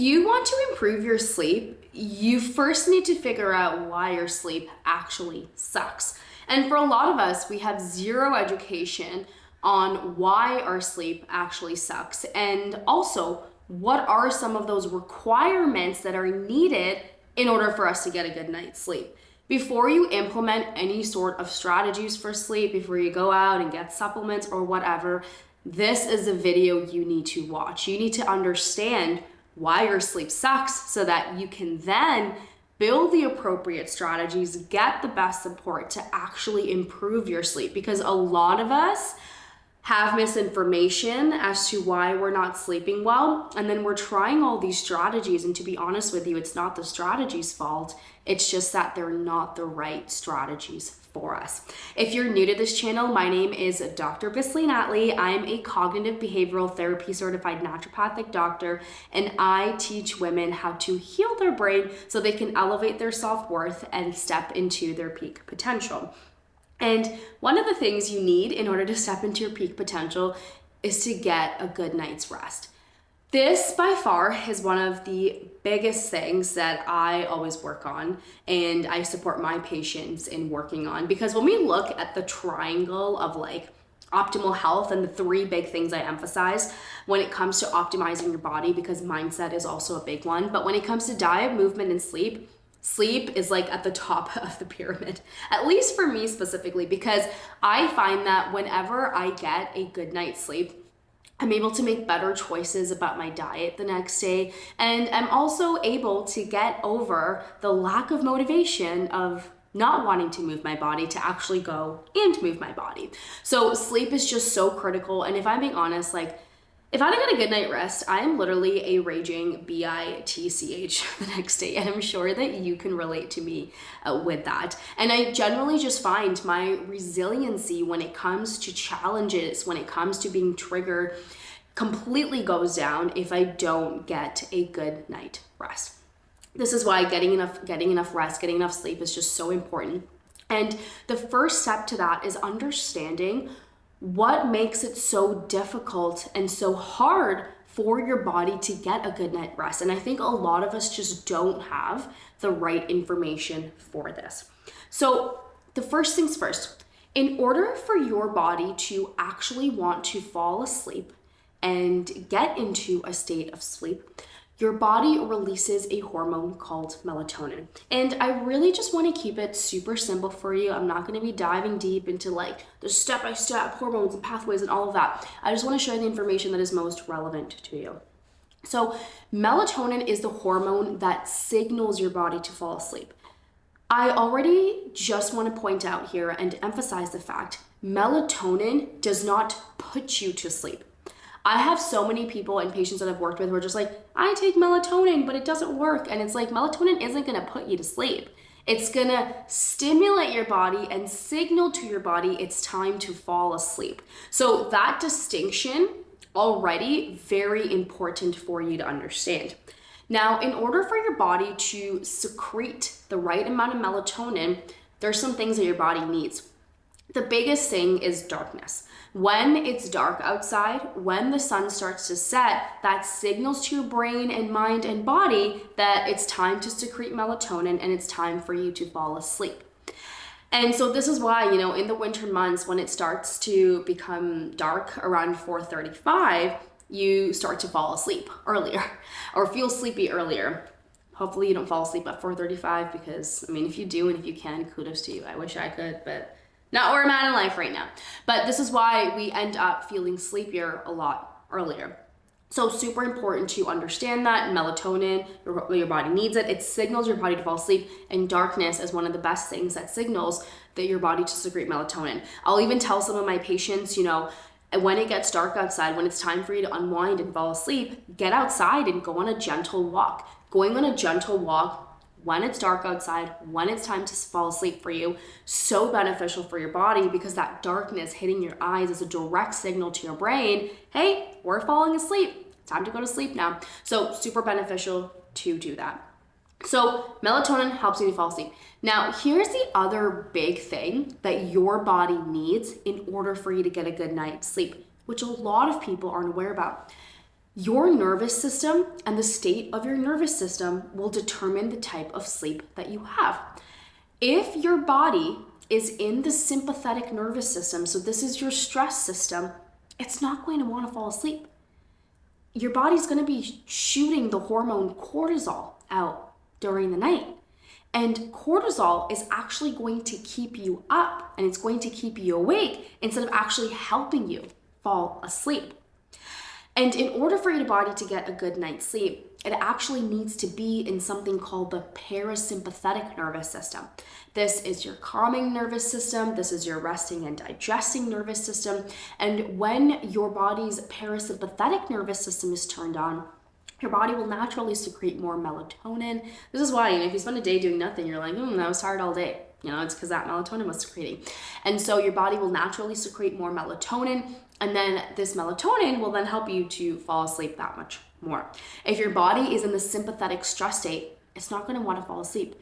you want to improve your sleep, you first need to figure out why your sleep actually sucks. And for a lot of us, we have zero education on why our sleep actually sucks, and also what are some of those requirements that are needed in order for us to get a good night's sleep. Before you implement any sort of strategies for sleep, before you go out and get supplements or whatever, this is a video you need to watch. You need to understand why your sleep sucks so that you can then build the appropriate strategies, get the best support to actually improve your sleep. Because a lot of us have misinformation as to why we're not sleeping well, and then we're trying all these strategies, and to be honest with you, it's not the strategy's fault. It's just that they're not the right strategies for us. If you're new to this channel, my name is Dr. Bisley Natley. I'm a cognitive behavioral therapy certified naturopathic doctor, and I teach women how to heal their brain so they can elevate their self-worth and step into their peak potential. And one of the things you need in order to step into your peak potential is to get a good night's rest. This by far is one of the biggest things that I always work on, and I support my patients in working on, because when we look at the triangle of like optimal health and the three big things I emphasize when it comes to optimizing your body, because mindset is also a big one, but when it comes to diet, movement, and sleep, sleep is like at the top of the pyramid, at least for me specifically, because I find that whenever I get a good night's sleep, I'm able to make better choices about my diet the next day, and I'm also able to get over the lack of motivation of not wanting to move my body to actually go and move my body. So sleep is just so critical, and if I'm being honest, like if I don't get a good night rest, I am literally a raging bitch the next day, and I'm sure that you can relate to me with that. And I generally just find my resiliency when it comes to challenges, when it comes to being triggered, completely goes down if I don't get a good night rest. This is why getting enough rest, getting enough sleep is just so important. And the first step to that is understanding what makes it so difficult and so hard for your body to get a good night rest. And I think a lot of us just don't have the right information for this. So the first things first, in order for your body to actually want to fall asleep and get into a state of sleep, your body releases a hormone called melatonin. And I really just want to keep it super simple for you. I'm not going to be diving deep into like the step-by-step hormones and pathways and all of that. I just want to share the information that is most relevant to you. So melatonin is the hormone that signals your body to fall asleep. I already just want to point out here and emphasize the fact melatonin does not put you to sleep. I have so many people and patients that I've worked with who are just like, I take melatonin, but it doesn't work. And it's like, melatonin isn't gonna put you to sleep. It's gonna stimulate your body and signal to your body it's time to fall asleep. So that distinction already very important for you to understand. Now, in order for your body to secrete the right amount of melatonin, there's some things that your body needs. The biggest thing is darkness. When it's dark outside, when the sun starts to set, that signals to your brain and mind and body that it's time to secrete melatonin and it's time for you to fall asleep. And so this is why, in the winter months, when it starts to become dark around 4:35, you start to fall asleep earlier or feel sleepy earlier. Hopefully you don't fall asleep at 4:35, because if you do and if you can, kudos to you. I wish I could, but not where I'm at in life right now. But this is why we end up feeling sleepier a lot earlier. So super important to understand that melatonin, your body needs it. It signals your body to fall asleep, and darkness is one of the best things that signals that your body to secrete melatonin. I'll even tell some of my patients, when it gets dark outside, when it's time for you to unwind and fall asleep, get outside and go on a gentle walk. Going on a gentle walk when it's dark outside, when it's time to fall asleep for you, so beneficial for your body, because that darkness hitting your eyes is a direct signal to your brain, hey, we're falling asleep, time to go to sleep now. So super beneficial to do that. So melatonin helps you to fall asleep. Now, here's the other big thing that your body needs in order for you to get a good night's sleep, which a lot of people aren't aware about. Your nervous system and the state of your nervous system will determine the type of sleep that you have. If your body is in the sympathetic nervous system, so this is your stress system, it's not going to want to fall asleep. Your body's going to be shooting the hormone cortisol out during the night. And cortisol is actually going to keep you up and it's going to keep you awake instead of actually helping you fall asleep. And in order for your body to get a good night's sleep, it actually needs to be in something called the parasympathetic nervous system. This is your calming nervous system. This is your resting and digesting nervous system. And when your body's parasympathetic nervous system is turned on, your body will naturally secrete more melatonin. This is why, if you spend a day doing nothing, you're like, I was tired all day. It's because that melatonin was secreting. And so your body will naturally secrete more melatonin. And then this melatonin will then help you to fall asleep that much more. If your body is in the sympathetic stress state, it's not going to want to fall asleep.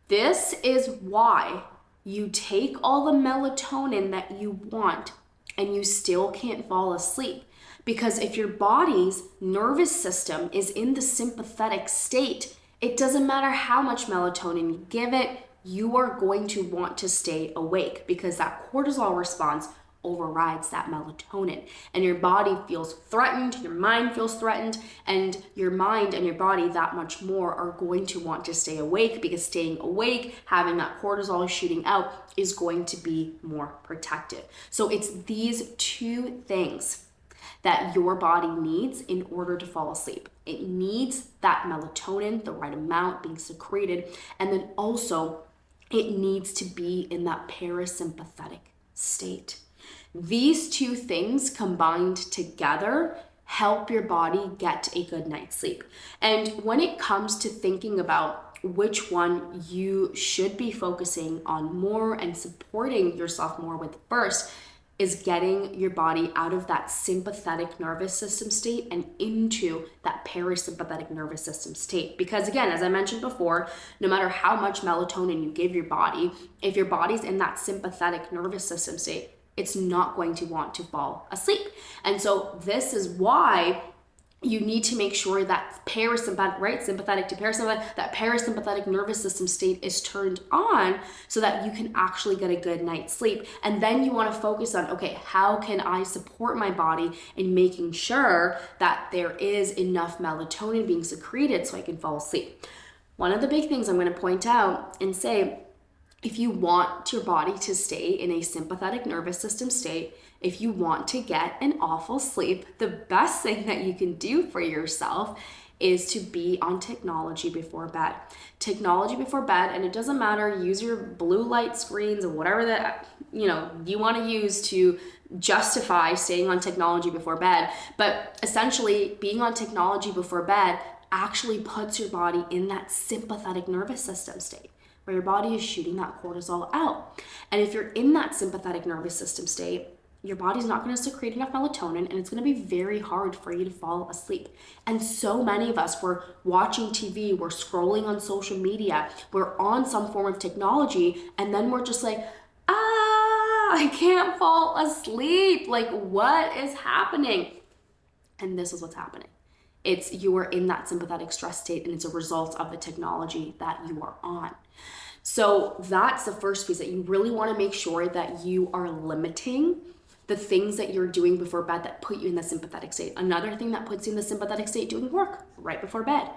This is why you take all the melatonin that you want and you still can't fall asleep. Because if your body's nervous system is in the sympathetic state, it doesn't matter how much melatonin you give it, you are going to want to stay awake because that cortisol response overrides that melatonin. And your body feels threatened, your mind feels threatened, and your mind and your body that much more are going to want to stay awake because staying awake, having that cortisol shooting out is going to be more protective. So it's these two things that your body needs in order to fall asleep. It needs that melatonin, the right amount being secreted, and then also it needs to be in that parasympathetic state. These two things combined together help your body get a good night's sleep. And when it comes to thinking about which one you should be focusing on more and supporting yourself more with first, is getting your body out of that sympathetic nervous system state and into that parasympathetic nervous system state. Because again, as I mentioned before, no matter how much melatonin you give your body, if your body's in that sympathetic nervous system state, it's not going to want to fall asleep. And so this is why you need to make sure that parasympathetic, right, sympathetic to parasympathetic, that parasympathetic nervous system state is turned on so that you can actually get a good night's sleep. And then you want to focus on, okay, how can I support my body in making sure that there is enough melatonin being secreted so I can fall asleep? One of the big things I'm going to point out and say, if you want your body to stay in a sympathetic nervous system state, if you want to get an awful sleep, the best thing that you can do for yourself is to be on technology before bed. Technology before bed, and it doesn't matter, use your blue light screens or whatever that you want to use to justify staying on technology before bed. But essentially, being on technology before bed actually puts your body in that sympathetic nervous system state, where your body is shooting that cortisol out. And if you're in that sympathetic nervous system state, your body's not going to secrete enough melatonin and it's going to be very hard for you to fall asleep. And so many of us, we're watching TV, we're scrolling on social media, we're on some form of technology, and then we're just like, I can't fall asleep. Like, what is happening? And this is what's happening. It's you are in that sympathetic stress state and it's a result of the technology that you are on. So that's the first piece, that you really want to make sure that you are limiting the things that you're doing before bed that put you in the sympathetic state. Another thing that puts you in the sympathetic state, doing work right before bed.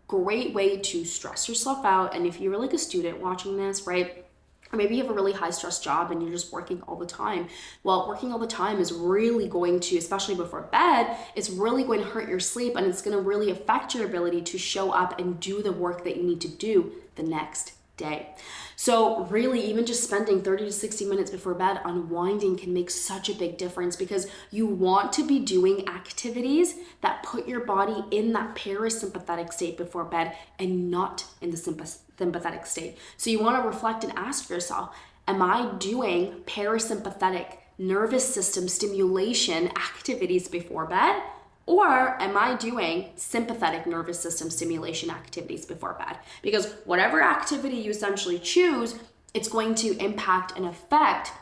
Great way to stress yourself out. And if you're like a student watching this, right? Or maybe you have a really high stress job and you're just working all the time. Well, working all the time is really going to, especially before bed, it's really going to hurt your sleep and it's going to really affect your ability to show up and do the work that you need to do the next day. So really, even just spending 30 to 60 minutes before bed unwinding can make such a big difference, because you want to be doing activities that put your body in that parasympathetic state before bed and not in the sympathetic state. So you want to reflect and ask yourself, am I doing parasympathetic nervous system stimulation activities before bed? Or am I doing sympathetic nervous system stimulation activities before bed? Because whatever activity you essentially choose, it's going to impact and affect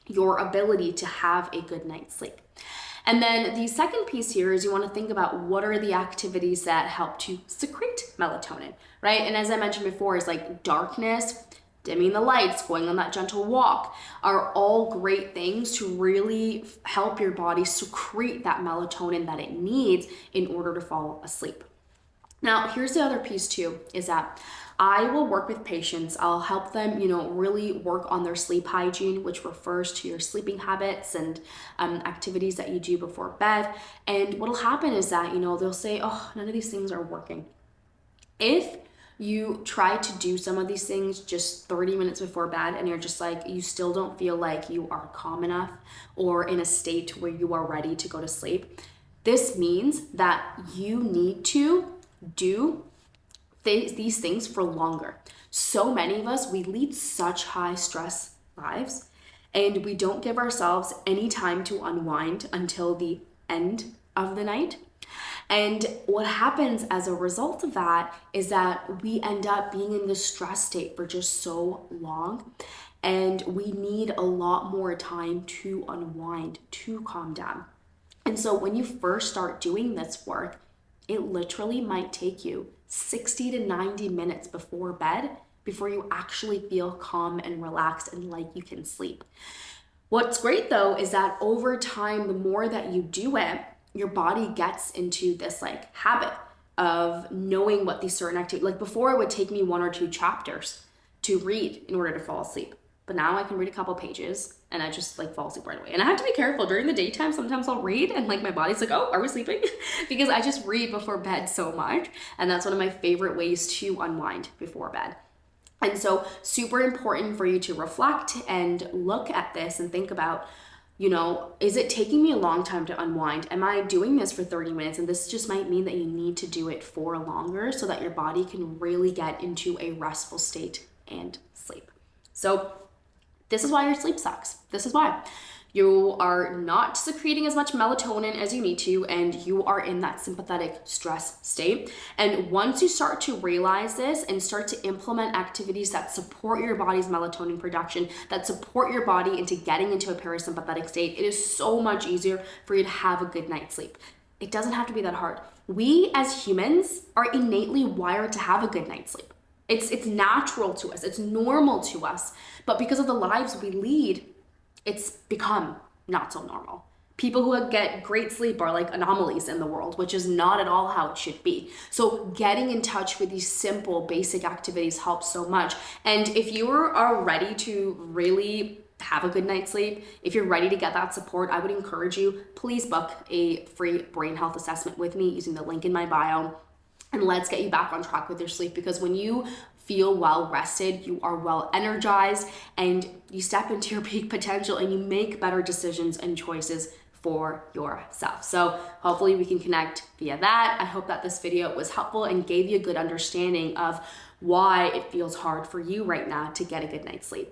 your ability to have a good night's sleep. And then the second piece here is you want to think about what are the activities that help to secrete melatonin, right? And as I mentioned before, is like darkness, dimming the lights, going on that gentle walk are all great things to really help your body secrete that melatonin that it needs in order to fall asleep. Now, here's the other piece too, is that I will work with patients. I'll help them, really work on their sleep hygiene, which refers to your sleeping habits and activities that you do before bed. And what'll happen is that, they'll say, oh, none of these things are working. If you try to do some of these things just 30 minutes before bed and you're just like, you still don't feel like you are calm enough or in a state where you are ready to go to sleep, this means that you need to do these things for longer. So many of us, we lead such high stress lives and we don't give ourselves any time to unwind until the end of the night. And what happens as a result of that is that we end up being in this stress state for just so long, and we need a lot more time to unwind, to calm down. And so when you first start doing this work, it literally might take you 60 to 90 minutes before bed before you actually feel calm and relaxed and like you can sleep. What's great though is that over time, the more that you do it, your body gets into this like habit of knowing what these certain activities, like before it would take me 1 or 2 chapters to read in order to fall asleep. But now I can read a couple pages and I just like fall asleep right away. And I have to be careful during the daytime. Sometimes I'll read and like my body's like, oh, are we sleeping? Because I just read before bed so much. And that's one of my favorite ways to unwind before bed. And so super important for you to reflect and look at this and think about, is it taking me a long time to unwind? Am I doing this for 30 minutes? And this just might mean that you need to do it for longer so that your body can really get into a restful state and sleep. So this is why your sleep sucks. This is why. You are not secreting as much melatonin as you need to, and you are in that sympathetic stress state. And once you start to realize this and start to implement activities that support your body's melatonin production, that support your body into getting into a parasympathetic state, it is so much easier for you to have a good night's sleep. It doesn't have to be that hard. We as humans are innately wired to have a good night's sleep. It's natural to us. It's normal to us. But because of the lives we lead, it's become not so normal. People who get great sleep are like anomalies in the world, which is not at all how it should be. So getting in touch with these simple, basic activities helps so much. And if you are ready to really have a good night's sleep, if you're ready to get that support, I would encourage you, please book a free brain health assessment with me using the link in my bio. And let's get you back on track with your sleep, because when you feel well rested, you are well energized, and you step into your peak potential and you make better decisions and choices for yourself. So hopefully we can connect via that. I hope that this video was helpful and gave you a good understanding of why it feels hard for you right now to get a good night's sleep.